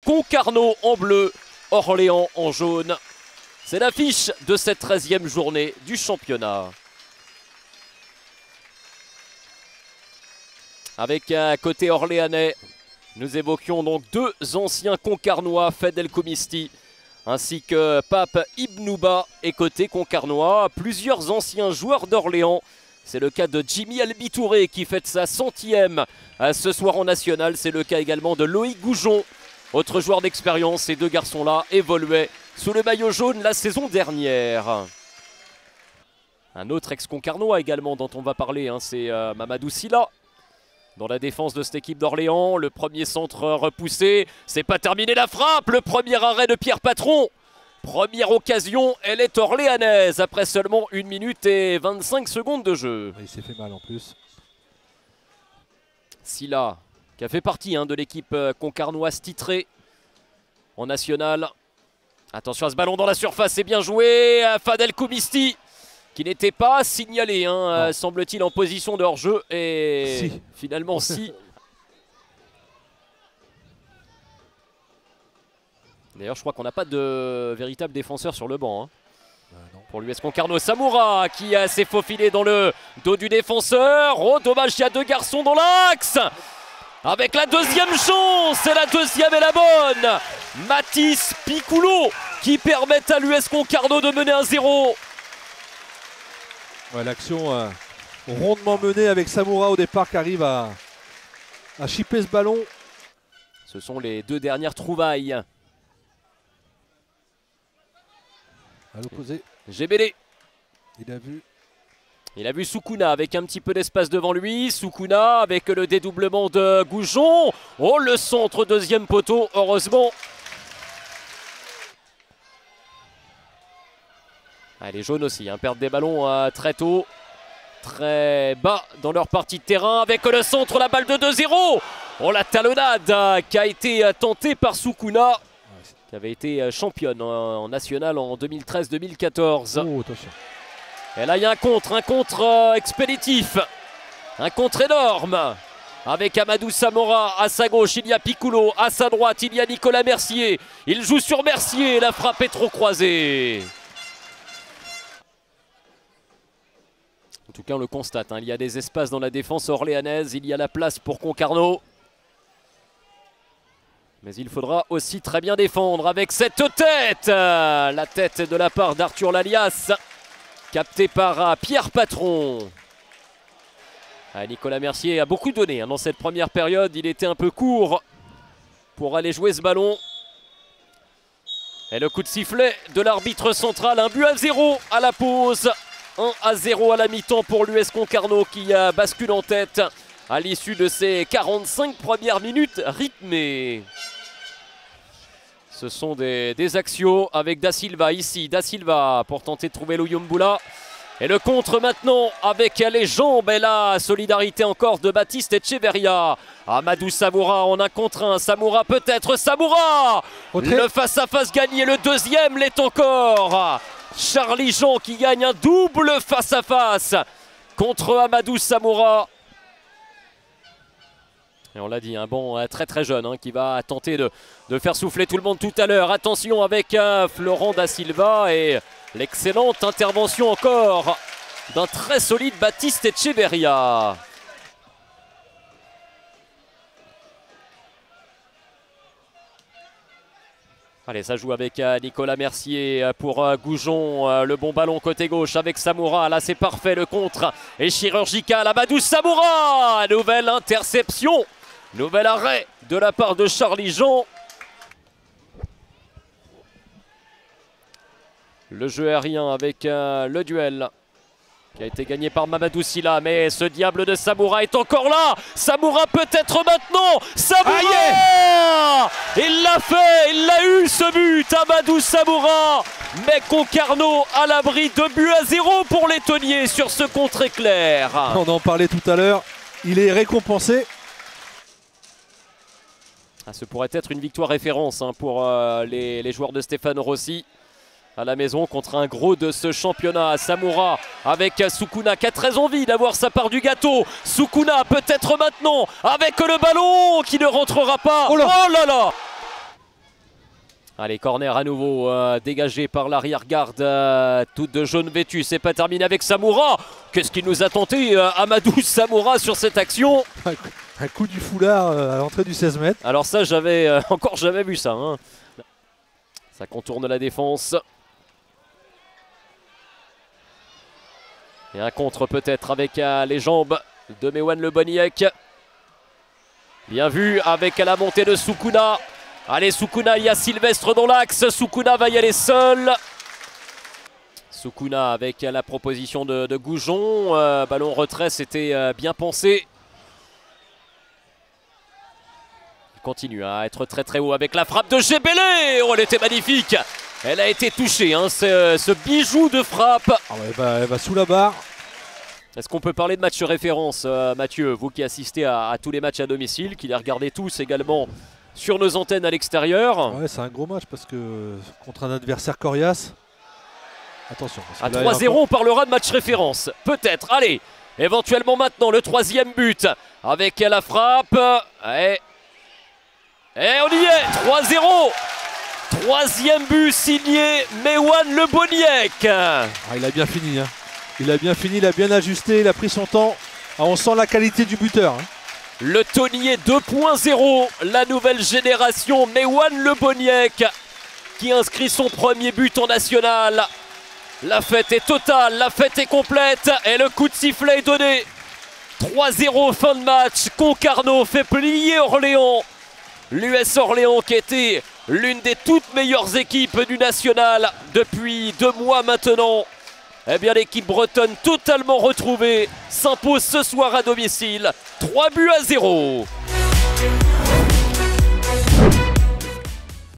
Concarneau en bleu, Orléans en jaune. C'est l'affiche de cette 13e journée du championnat. Avec un côté orléanais, nous évoquions donc deux anciens concarnois, Fed El Koumisti, ainsi que Pape Ibnouba. Et côté concarnois, plusieurs anciens joueurs d'Orléans. C'est le cas de Jimmy Albitouré qui fête sa 100e ce soir en national. C'est le cas également de Loïc Goujon, autre joueur d'expérience. Ces deux garçons-là évoluaient sous le maillot jaune la saison dernière. Un autre ex-concarnois également dont on va parler, c'est Mamadou Sylla. Dans la défense de cette équipe d'Orléans, le premier centre repoussé, c'est pas terminé la frappe, le premier arrêt de Pierre Patron. Première occasion, elle est orléanaise après seulement 1 minute et 25 secondes de jeu. Il s'est fait mal en plus. Sylla, qui a fait partie de l'équipe concarnoise titrée en national. Attention à ce ballon dans la surface, c'est bien joué. Fed El Koumisti, qui n'était pas signalé, semble-t-il, en position de hors-jeu. Et si. Finalement, si. D'ailleurs, je crois qu'on n'a pas de véritable défenseur sur le banc. Pour l'US Concarneau, Samoura qui s'est faufilé dans le dos du défenseur. Oh, dommage, il y a deux garçons dans l'axe. Avec la deuxième chance, et la deuxième est la bonne. Mathis Piccolo qui permet à l'US Concarneau de mener 1-0. Ouais, l'action rondement menée avec Samoura au départ qui arrive à chipper ce ballon. Ce sont les deux dernières trouvailles. À l'opposé. Gebele. Il a vu Soukouna avec un petit peu d'espace devant lui. Soukouna avec le dédoublement de Goujon. Oh, le centre, deuxième poteau, heureusement. Les jaunes aussi, perdent des ballons très tôt. Très bas dans leur partie de terrain. Avec le centre, la balle de 2-0. Oh, la talonnade qui a été tentée par Soukouna, qui avait été championne en national en 2013-2014. Oh, attention. Et là, il y a un contre expéditif. Un contre énorme. Avec Amadou Samoura à sa gauche, il y a Piccolo. À sa droite, il y a Nicolas Mercier. Il joue sur Mercier. La frappe est trop croisée. En tout cas, on le constate. Il y a des espaces dans la défense orléanaise. Il y a la place pour Concarneau. Mais il faudra aussi très bien défendre avec cette tête. La tête de la part d'Arthur Lalias, capté par Pierre Patron. Nicolas Mercier a beaucoup donné dans cette première période. Il était un peu court pour aller jouer ce ballon. Et le coup de sifflet de l'arbitre central. 1-0 à la pause. 1-0 à la mi-temps pour l'US Concarneau qui bascule en tête à l'issue de ces 45 premières minutes rythmées. Ce sont des axios avec Da Silva ici. Da Silva pour tenter de trouver Louyumboula. Et le contre maintenant avec les jambes et la solidarité encore de Baptiste Echeverria. Amadou Samoura en 1 contre 1. Samoura peut-être. Samoura. Le face-à-face gagné. Le deuxième l'est encore. Charlie Jean qui gagne un double face-à-face contre Amadou Samoura. Et on l'a dit, un banc très très jeune qui va tenter de faire souffler tout le monde tout à l'heure. Attention avec Florent Da Silva et l'excellente intervention encore d'un très solide Baptiste Echeverria. Allez, ça joue avec Nicolas Mercier pour Goujon. Le bon ballon côté gauche avec Samoura. Là, c'est parfait. Le contre est chirurgical. Amadou Samoura. Nouvelle interception. Nouvel arrêt de la part de Charlie Jean. Le jeu aérien avec le duel qui a été gagné par Mamadou Sylla. Mais ce diable de Samoura est encore là. Samoura peut-être maintenant. Samoura! Il l'a fait, il l'a eu ce but, Amadou Samoura. Mais Concarneau à l'abri de 2-0 pour les Tonniers sur ce contre éclair. On en parlait tout à l'heure. Il est récompensé. Ce pourrait être une victoire référence pour les joueurs de Stefano Rossi à la maison contre un gros de ce championnat. Samoura avec Soukouna qui a très envie d'avoir sa part du gâteau. Soukouna peut-être maintenant avec le ballon qui ne rentrera pas. Oh là là! Allez, corner à nouveau, dégagé par l'arrière-garde, toute de jaune vêtue. C'est pas terminé avec Samoura. Qu'est-ce qu'il nous a tenté, Amadou Samoura, sur cette action? Un coup du foulard à l'entrée du 16 mètres. Alors ça, j'avais encore jamais vu ça. Hein. Ça contourne la défense. Et un contre peut-être avec les jambes de Mewan Le Boniek. Bien vu avec la montée de Soukouna. Allez, Soukouna, il y a Sylvestre dans l'axe. Soukouna va y aller seul. Soukouna avec la proposition de Goujon. Ballon retrait, c'était bien pensé. Il continue à être très très haut avec la frappe de Gebele. Oh, elle était magnifique. Elle a été touchée, hein, ce bijou de frappe. Ah ouais, elle va sous la barre. Est-ce qu'on peut parler de match référence, Mathieu, vous qui assistez à tous les matchs à domicile, qui les regardez tous également sur nos antennes à l'extérieur? Ouais, c'est un gros match parce que contre un adversaire coriace. Attention. À 3-0, on parlera de match référence. Peut-être. Allez, éventuellement maintenant le troisième but avec la frappe. Et on y est, 3-0. Troisième but signé Mewan Le Boniek. Ah, il a bien fini. Hein. Il a bien fini, il a bien ajusté, il a pris son temps. Ah, on sent la qualité du buteur. Hein. Le Tonnier 2.0, la nouvelle génération, Mewan Le Boniek qui inscrit son premier but en national. La fête est totale, la fête est complète et le coup de sifflet est donné. 3-0 fin de match, Concarneau fait plier Orléans. L'US Orléans qui était l'une des toutes meilleures équipes du national depuis 2 mois maintenant. Eh bien, l'équipe bretonne totalement retrouvée s'impose ce soir à domicile. 3-0.